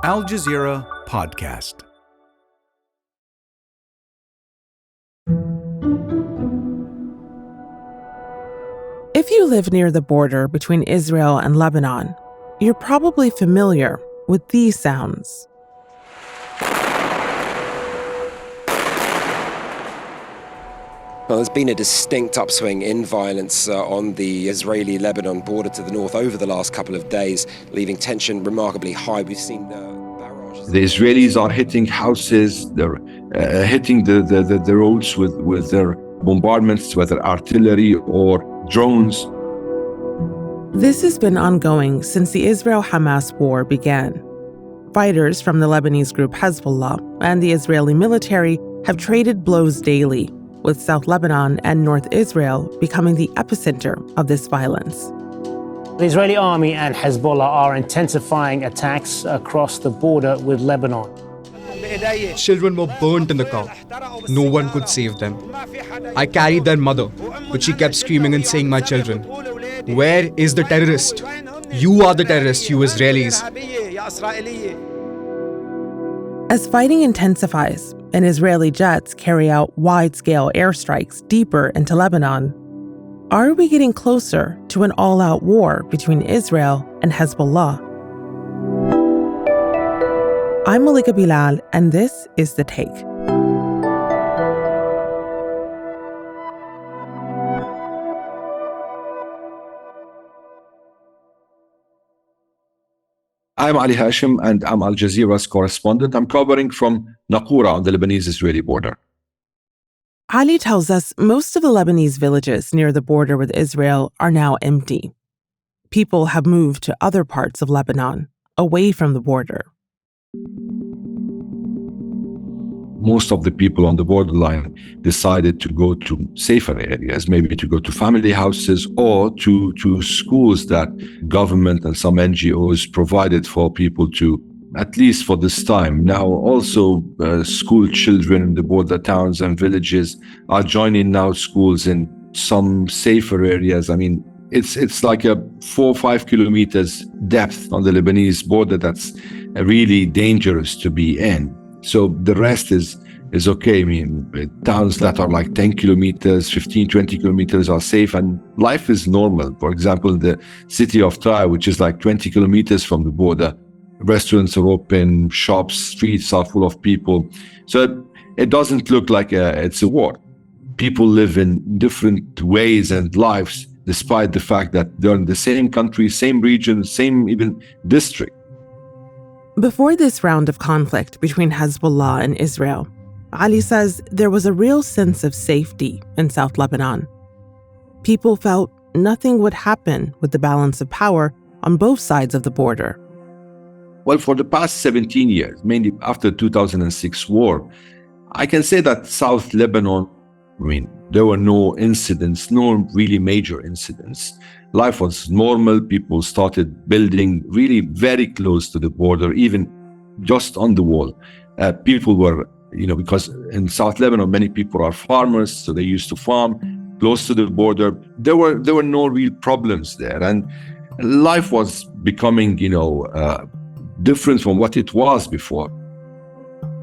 Al Jazeera Podcast. If you live near the border between Israel and Lebanon, you're probably familiar with these sounds. Well, there's been a distinct upswing in violence on the Israeli-Lebanon border to the north over the last couple of days, leaving tension remarkably high. We've seen barrages. The Israelis are hitting houses, they're hitting the roads with their bombardments, whether artillery or drones. This has been ongoing since the Israel-Hamas war began. Fighters from the Lebanese group Hezbollah and the Israeli military have traded blows daily, with South Lebanon and North Israel becoming the epicenter of this violence. The Israeli army and Hezbollah are intensifying attacks across the border with Lebanon. Children were burnt in the car. No one could save them. I carried their mother, but she kept screaming and saying, "My children, where is the terrorist? You are the terrorist, you Israelis." As fighting intensifies and Israeli jets carry out wide-scale airstrikes deeper into Lebanon, are we getting closer to an all-out war between Israel and Hezbollah? I'm Malika Bilal, and this is The Take. I'm Ali Hashem, and I'm Al Jazeera's correspondent. I'm covering from Naqoura on the Lebanese-Israeli border. Ali tells us most of the Lebanese villages near the border with Israel are now empty. People have moved to other parts of Lebanon, away from the border. Most of the people on the borderline decided to go to safer areas, maybe to go to family houses or to schools that government and some NGOs provided for people to, at least for this time. Now also school children in the border towns and villages are joining now schools in some safer areas. I mean, it's like a 4 or 5 kilometers depth on the Lebanese border that's really dangerous to be in. So the rest is okay. I mean, towns that are like 10 kilometers, 15, 20 kilometers are safe and life is normal. For example, the city of Tyre, which is like 20 kilometers from the border, restaurants are open, shops, streets are full of people. So it doesn't look like it's a war. People live in different ways and lives, despite the fact that they're in the same country, same region, same even district. Before this round of conflict between Hezbollah and Israel, Ali says there was a real sense of safety in South Lebanon. People felt nothing would happen with the balance of power on both sides of the border. Well, for the past 17 years, mainly after 2006 war, I can say that South Lebanon, I mean, there were no incidents, no really major incidents. Life was normal. People started building really very close to the border, even just on the wall. People were, because in South Lebanon, many people are farmers, so they used to farm close to the border. There were no real problems there. And life was becoming, different from what it was before.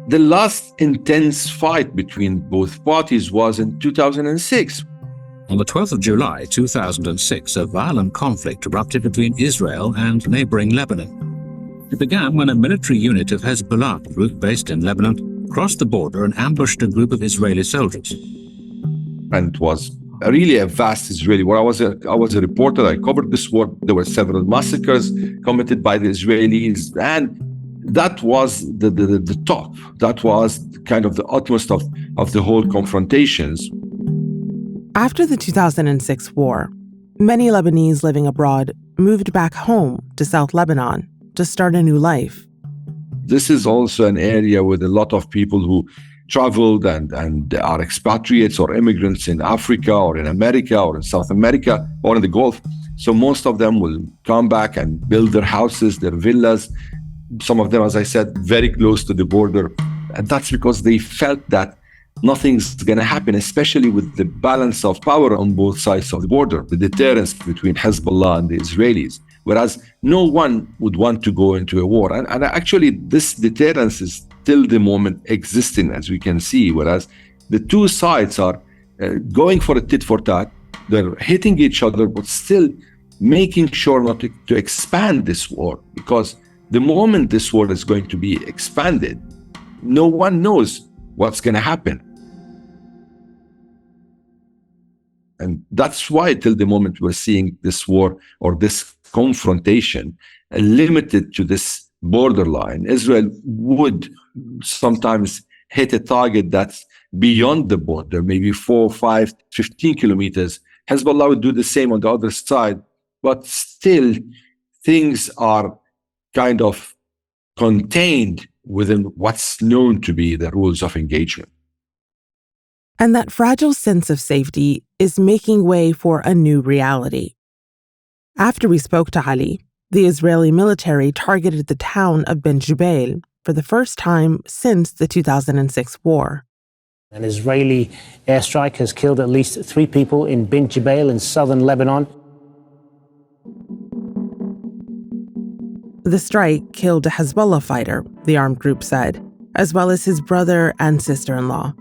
The last intense fight between both parties was in 2006. On the 12th of July 2006, a violent conflict erupted between Israel and neighboring Lebanon. It began when a military unit of Hezbollah group based in Lebanon crossed the border and ambushed a group of Israeli soldiers. And it was really a vast Israeli war. I was a reporter. I covered this war. There were several massacres committed by the Israelis, and that was the top. That was kind of the utmost of the whole confrontations. After the 2006 war, many Lebanese living abroad moved back home to South Lebanon to start a new life. This is also an area with a lot of people who traveled and are expatriates or immigrants in Africa or in America or in South America or in the Gulf. So most of them will come back and build their houses, their villas. Some of them, as I said, very close to the border. And that's because they felt that nothing's going to happen, especially with the balance of power on both sides of the border, the deterrence between Hezbollah and the Israelis. Whereas no one would want to go into a war. And actually, this deterrence is till the moment existing, as we can see, whereas the two sides are going for a tit for tat. They're hitting each other, but still making sure not to expand this war, because the moment this war is going to be expanded, no one knows what's going to happen. And that's why till the moment we're seeing this war or this confrontation limited to this borderline. Israel would sometimes hit a target that's beyond the border, maybe 4, 5, 15 kilometers. Hezbollah would do the same on the other side, but still things are kind of contained within what's known to be the rules of engagement. And that fragile sense of safety is making way for a new reality. After we spoke to Ali, the Israeli military targeted the town of Ben Jubail for the first time since the 2006 war. An Israeli airstrike has killed at least 3 people in Ben Jubail in southern Lebanon. The strike killed a Hezbollah fighter, the armed group said, as well as his brother and sister-in-law.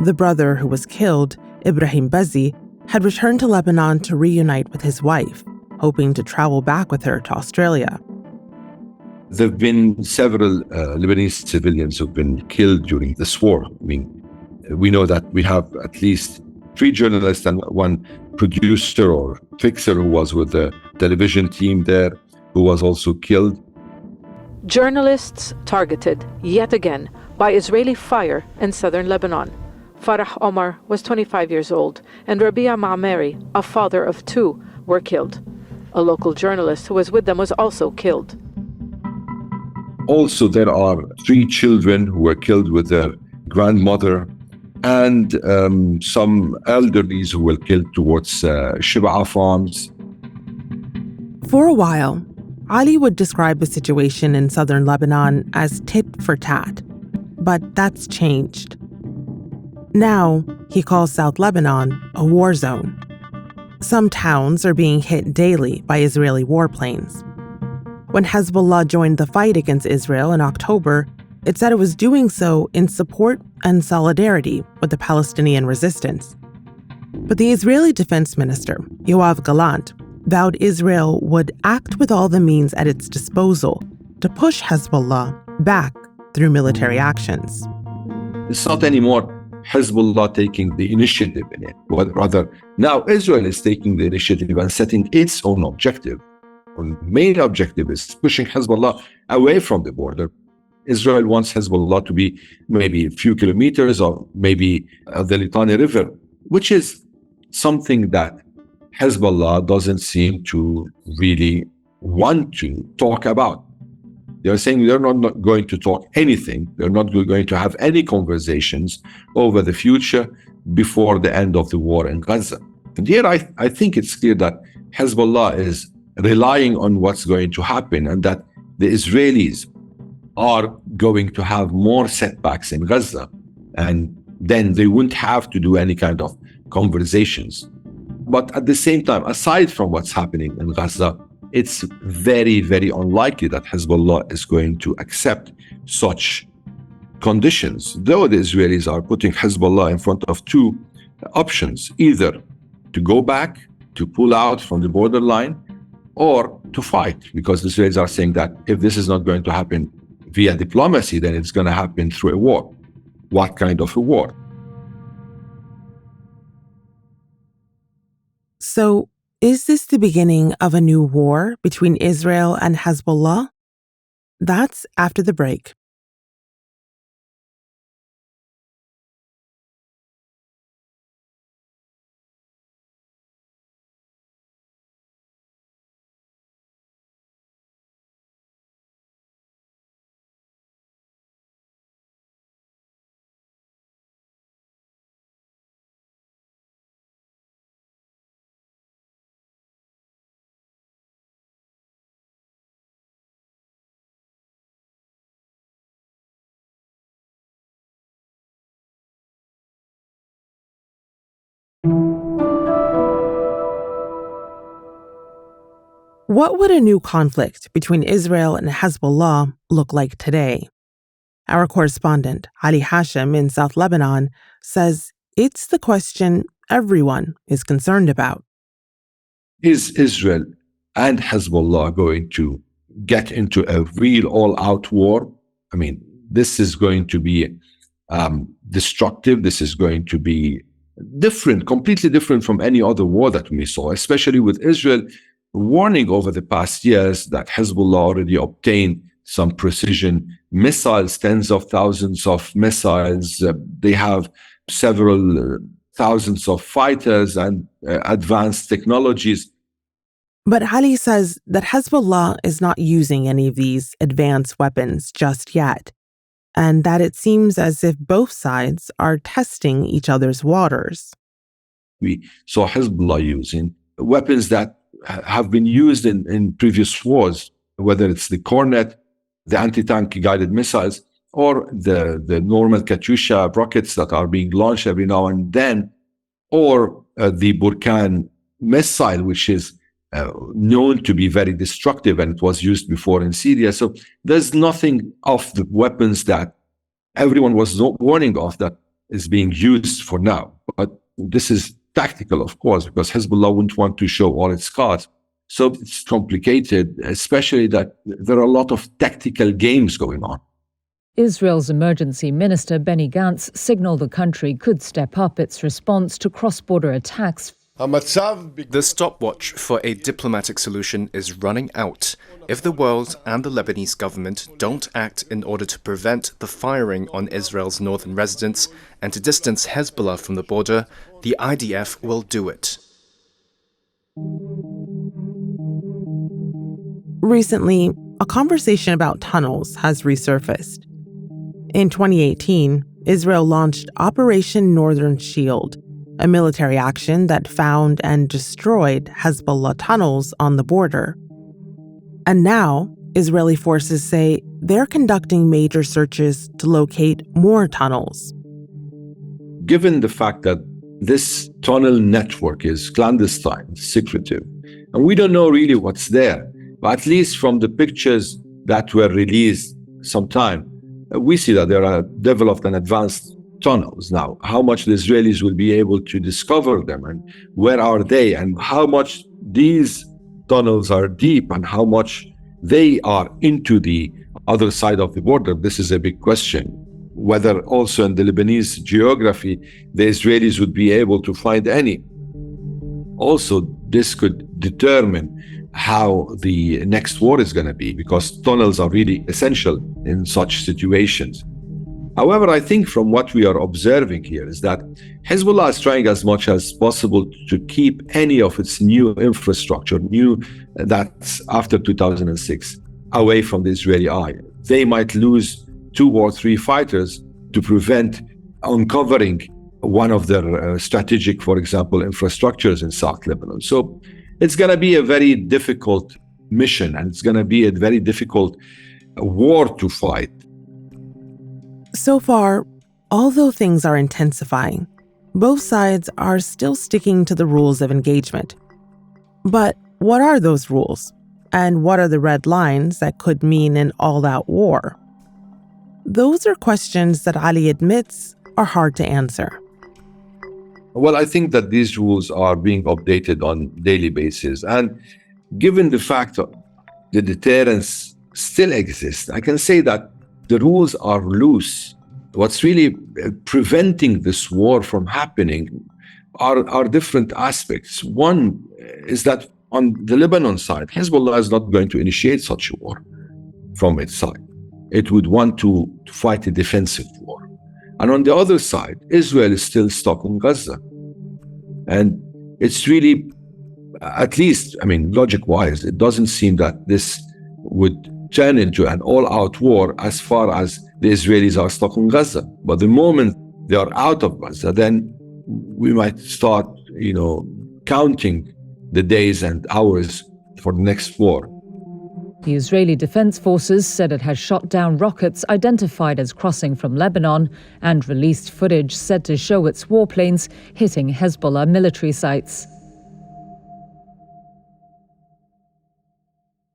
The brother who was killed, Ibrahim Bazi, had returned to Lebanon to reunite with his wife, hoping to travel back with her to Australia. There have been several Lebanese civilians who've been killed during this war. I mean, we know that we have at least 3 journalists and 1 producer or fixer who was with the television team there, who was also killed. Journalists targeted yet again by Israeli fire in southern Lebanon. Farah Omar was 25 years old, and Rabia Ma'ameri, a father of 2, were killed. A local journalist who was with them was also killed. Also, there are 3 children who were killed with their grandmother, and some elderlies who were killed towards Shib'a farms. For a while, Ali would describe the situation in southern Lebanon as tit for tat, but that's changed. Now, he calls South Lebanon a war zone. Some towns are being hit daily by Israeli warplanes. When Hezbollah joined the fight against Israel in October, it said it was doing so in support and solidarity with the Palestinian resistance. But the Israeli defense minister, Yoav Gallant, vowed Israel would act with all the means at its disposal to push Hezbollah back through military actions. It's not anymore Hezbollah taking the initiative in it. Rather, now Israel is taking the initiative and setting its own objective. Our main objective is pushing Hezbollah away from the border. Israel wants Hezbollah to be maybe a few kilometers or maybe the Litani River, which is something that Hezbollah doesn't seem to really want to talk about. They're saying they're not going to talk anything. They're not going to have any conversations over the future before the end of the war in Gaza. And here I think it's clear that Hezbollah is relying on what's going to happen and that the Israelis are going to have more setbacks in Gaza. And then they wouldn't have to do any kind of conversations. But at the same time, aside from what's happening in Gaza, it's very, very unlikely that Hezbollah is going to accept such conditions, though the Israelis are putting Hezbollah in front of 2 options, either to go back, to pull out from the borderline, or to fight, because the Israelis are saying that if this is not going to happen via diplomacy, then it's going to happen through a war. What kind of a war? So, is this the beginning of a new war between Israel and Hezbollah? That's after the break. What would a new conflict between Israel and Hezbollah look like today? Our correspondent, Ali Hashem in South Lebanon, says it's the question everyone is concerned about. Is Israel and Hezbollah going to get into a real all-out war? I mean, this is going to be destructive. This is going to be different, completely different from any other war that we saw, especially with Israel warning over the past years that Hezbollah already obtained some precision missiles, tens of thousands of missiles. They have several thousands of fighters and advanced technologies. But Ali says that Hezbollah is not using any of these advanced weapons just yet, and that it seems as if both sides are testing each other's waters. We saw Hezbollah using weapons that have been used in previous wars, whether it's the Cornet, the anti-tank guided missiles, or the normal Katyusha rockets that are being launched every now and then, or the Burkan missile, which is known to be very destructive, and it was used before in Syria. So there's nothing of the weapons that everyone was warning of that is being used for now. But this is tactical, of course, because Hezbollah wouldn't want to show all its cards. So it's complicated, especially that there are a lot of tactical games going on. Israel's emergency minister Benny Gantz signaled the country could step up its response to cross-border attacks. The stopwatch for a diplomatic solution is running out. If the world and the Lebanese government don't act in order to prevent the firing on Israel's northern residents and to distance Hezbollah from the border, the IDF will do it. Recently, a conversation about tunnels has resurfaced. In 2018, Israel launched Operation Northern Shield, a military action that found and destroyed Hezbollah tunnels on the border. And now, Israeli forces say they're conducting major searches to locate more tunnels. Given the fact that this tunnel network is clandestine, secretive, and we don't know really what's there, but at least from the pictures that were released sometime, we see that there are developed and advanced tunnels. Now, how much the Israelis will be able to discover them, and where are they, and how much these tunnels are deep, and how much they are into the other side of the border, this is a big question. Whether also in the Lebanese geography, the Israelis would be able to find any. Also, this could determine how the next war is going to be, because tunnels are really essential in such situations. However, I think from what we are observing here is that Hezbollah is trying as much as possible to keep any of its new infrastructure, that's after 2006, away from the Israeli eye. They might lose 2 or 3 fighters to prevent uncovering one of their strategic, for example, infrastructures in South Lebanon. So it's going to be a very difficult mission, and it's going to be a very difficult war to fight. So far, although things are intensifying, both sides are still sticking to the rules of engagement. But what are those rules? And what are the red lines that could mean an all-out war? Those are questions that Ali admits are hard to answer. Well, I think that these rules are being updated on a daily basis. And given the fact that the deterrence still exists, I can say that the rules are loose. What's really preventing this war from happening are different aspects. One is that on the Lebanon side, Hezbollah is not going to initiate such a war from its side. It would want to fight a defensive war. And on the other side, Israel is still stuck in Gaza. And it's really, at least, logic-wise, it doesn't seem that this would turn into an all-out war as far as the Israelis are stuck in Gaza. But the moment they are out of Gaza, then we might start, counting the days and hours for the next war. The Israeli Defense Forces said it has shot down rockets identified as crossing from Lebanon and released footage said to show its warplanes hitting Hezbollah military sites.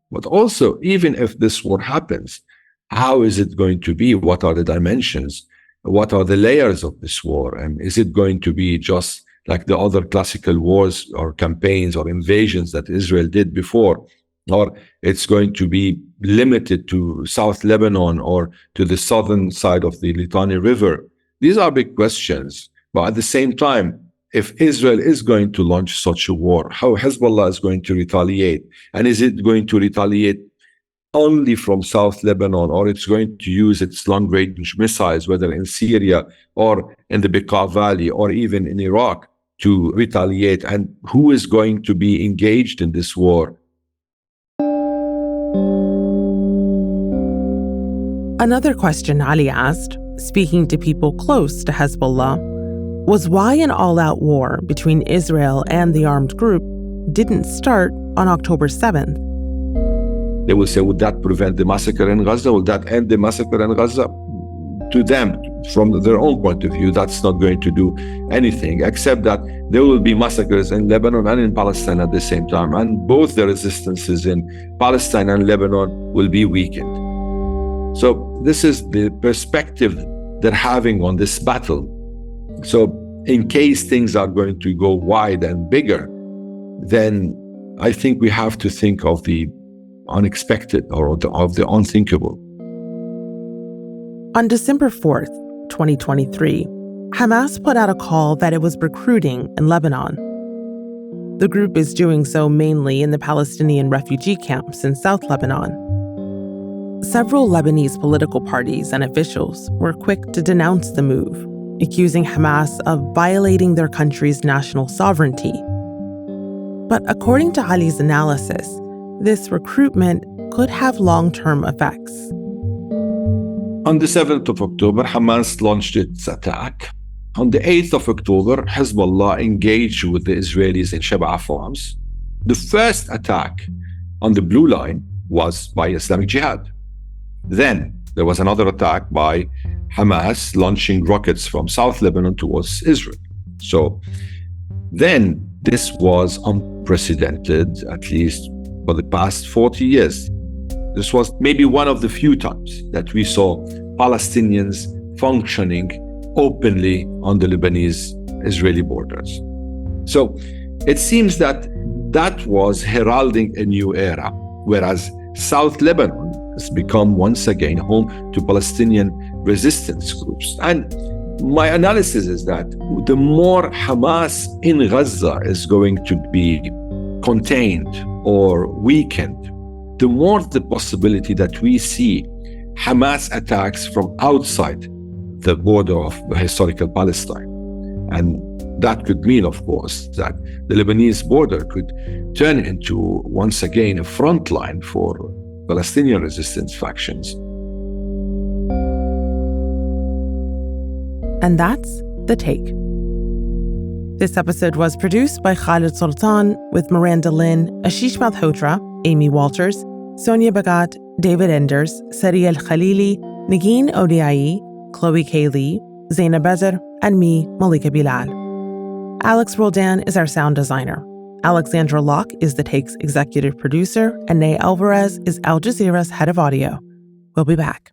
But also, even if this war happens, how is it going to be? What are the dimensions? What are the layers of this war? And is it going to be just like the other classical wars or campaigns or invasions that Israel did before? Or it's going to be limited to South Lebanon or to the southern side of the Litani River? These are big questions. But at the same time, if Israel is going to launch such a war, how Hezbollah is going to retaliate? And is it going to retaliate only from South Lebanon, or it's going to use its long-range missiles, whether in Syria or in the Bekaa Valley or even in Iraq, to retaliate? And who is going to be engaged in this war? Another question Ali asked, speaking to people close to Hezbollah, was why an all-out war between Israel and the armed group didn't start on October 7th. They will say, would that prevent the massacre in Gaza? Will that end the massacre in Gaza? To them, from their own point of view, that's not going to do anything, except that there will be massacres in Lebanon and in Palestine at the same time. And both the resistances in Palestine and Lebanon will be weakened. So this is the perspective they're having on this battle. So in case things are going to go wide and bigger, then I think we have to think of the unexpected or of the unthinkable. On December 4th, 2023, Hamas put out a call that it was recruiting in Lebanon. The group is doing so mainly in the Palestinian refugee camps in South Lebanon. Several Lebanese political parties and officials were quick to denounce the move, accusing Hamas of violating their country's national sovereignty. But according to Ali's analysis, this recruitment could have long-term effects. On the 7th of October, Hamas launched its attack. On the 8th of October, Hezbollah engaged with the Israelis in Shebaa farms. The first attack on the Blue Line was by Islamic Jihad. Then there was another attack by Hamas launching rockets from South Lebanon towards Israel. So then this was unprecedented, at least for the past 40 years. This was maybe one of the few times that we saw Palestinians functioning openly on the Lebanese-Israeli borders. So it seems that that was heralding a new era, whereas South Lebanon has become once again home to Palestinian resistance groups. And my analysis is that the more Hamas in Gaza is going to be contained or weakened, the more the possibility that we see Hamas attacks from outside the border of historical Palestine. And that could mean, of course, that the Lebanese border could turn into, once again, a front line for Palestinian resistance factions. And that's The Take. This episode was produced by Khaled Soltan with Miranda Lynn, Ashish Malhotra, Amy Walters, Sonia Bagat, David Enders, Sariel Khalili, Nagin Odiai, Chloe K. Lee, Zaina Bezer, and me, Malika Bilal. Alex Roldan is our sound designer. Alexandra Locke is The Take's executive producer, and Ney Alvarez is Al Jazeera's head of audio. We'll be back.